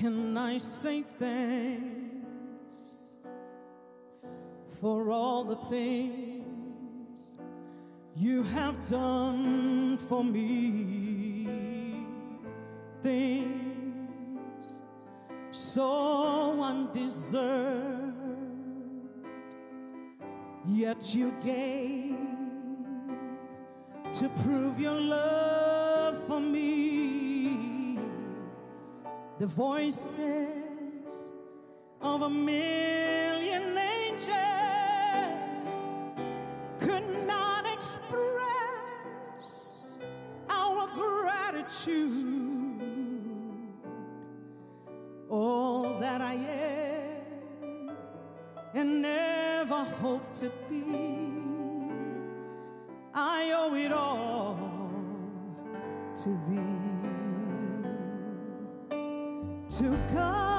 can I say thanks for all the things you have done for me? Things so undeserved, yet you gave to prove your love for me. The voices of a million angels could not express our gratitude. All that I am and never hope to be, I owe it all to thee. To God